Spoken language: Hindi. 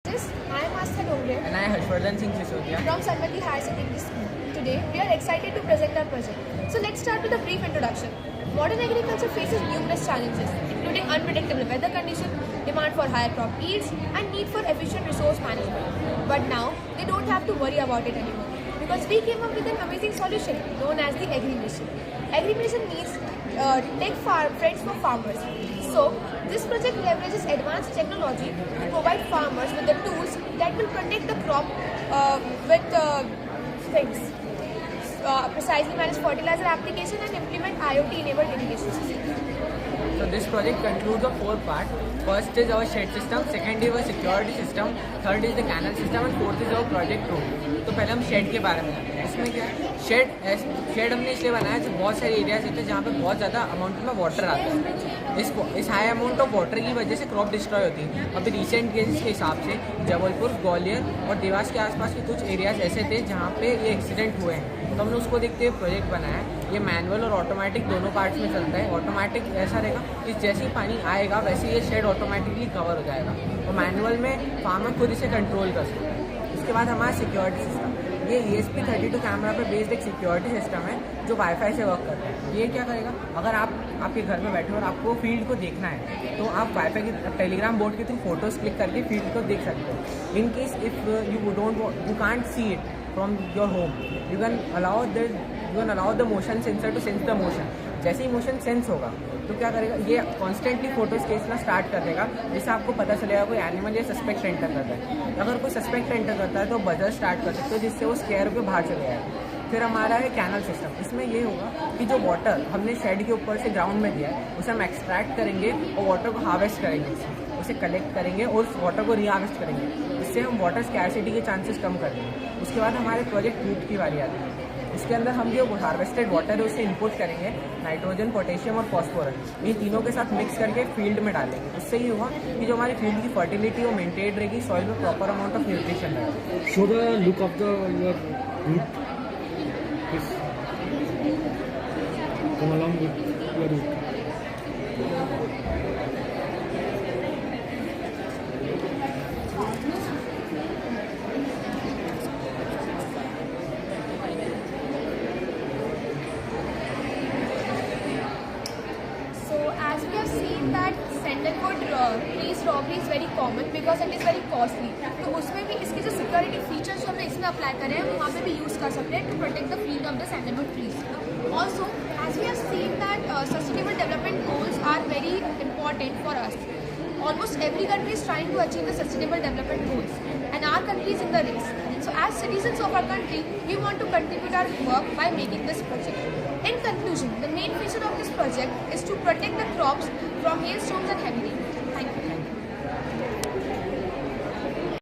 I am Astha Dongre And I am Harshvardhan Singh Sisodia from Sarmati Higher Secondary School. Today, we are excited to present our project. So let's start with a brief introduction. Modern agriculture faces numerous challenges, including unpredictable weather conditions, demand for higher crop yields, and need for efficient resource management. But now, they don't have to worry about it anymore, because we came up with an amazing solution known as the AgriMation. AgriMation means tech friends for farmers. So, this project leverages advanced technology to provide farmers with the tools that will protect the crop with things. Precisely manage fertilizer application and implement IoT-enabled irrigation systems. So this project concludes of 4 parts. First is our shed system, second is our security system, third is the canal system and fourth is our project room. तो पहले हम शेड के बारे में जानते हैं. इसमें क्या है, शेड हमने इसलिए बनाया है बहुत सारे एरियाज होते हैं जहाँ पे बहुत ज़्यादा अमाउंट में वाटर आता है. इस हाई अमाउंट ऑफ वाटर की वजह से क्रॉप डिस्ट्रॉय होती है. अभी रिसेंट केसेस के हिसाब से जबलपुर, ग्वालियर और देवास के आसपास के कुछ एरियाज ऐसे थे जहाँ पे ये एक्सीडेंट हुए हैं. तो हमने उसको देखते हुए प्रोजेक्ट बनाया है. ये मैनुअल और ऑटोमेटिक दोनों पार्ट्स में चलता है. ऑटोमेटिक ऐसा रहेगा कि जैसे ही पानी आएगा वैसे ये शेड ऑटोमेटिकली कवर हो जाएगा और मैनुअल में फार्मर खुद इसे कंट्रोल कर सकता है. उसके बाद हमारा सिक्योरिटी सिस्टम, ये ESP32 कैमरा पे बेस्ड एक सिक्योरिटी सिस्टम है जो वाईफाई से वर्क करता है. ये क्या करेगा, अगर आप आपके घर में बैठे हो और आपको फील्ड को देखना है तो आप वाईफाई की टेलीग्राम बोर्ड के थ्रू फोटोज क्लिक करके फील्ड को देख सकते हो. In case if you can't see it from your home, you can allow the motion sensor to sense the motion. जैसे ही मोशन सेंस होगा तो क्या करेगा, ये कॉन्स्टेंटली फोटोज खींचना स्टार्ट कर देगा जिससे आपको पता चलेगा कोई एनिमल या सस्पेक्ट एंटर करता है. अगर कोई सस्पेक्ट एंटर करता है तो बजर स्टार्ट कर सकते हो जिससे वो स्केयर होकर बाहर चले जाएगा. फिर हमारा है कैनल सिस्टम. इसमें ये होगा कि जो वाटर हमने शेड के ऊपर से ग्राउंड में दिया है उसे हम एक्सट्रैक्ट करेंगे और वाटर को हार्वेस्ट करेंगे, उसे कलेक्ट करेंगे और उस वाटर को रीहार्वेस्ट करेंगे. इससे हम वाटर स्कैरसिटी के चांसेस कम कर देंगे. उसके बाद हमारे प्रोजेक्ट रूट की बारी आती है. इसके अंदर हम जो हार्वेस्टेड वाटर है उसे इनपुट करेंगे, नाइट्रोजन, पोटेशियम और फॉस्फोरस, ये तीनों के साथ मिक्स करके फील्ड में डालेंगे. उससे ये होगा कि जो हमारी फील्ड की फर्टिलिटी वो मेंटेन रहेगी, सॉइल में प्रॉपर अमाउंट ऑफ न्यूट्रिशन रहेगा. Show the look of the your root. Please come along with your root. As we have seen that sandalwood trees robbery is very common because it is very costly. तो उसमें भी इसके जो सिक्योरिटी फीचर्स जो हमने इसमें अप्लाई करे हैं वहाँ पे भी यूज़ कर सकते हैं to protect the field of the sandalwood trees. Also, as we have seen that sustainable development goals are very important for us. Almost every country is trying to achieve the sustainable development goals, and our country is in the race. So, as citizens of our country, we want to contribute our work by making this project. In conclusion, the main feature of this project is to protect the crops from hailstorms and heavy rain.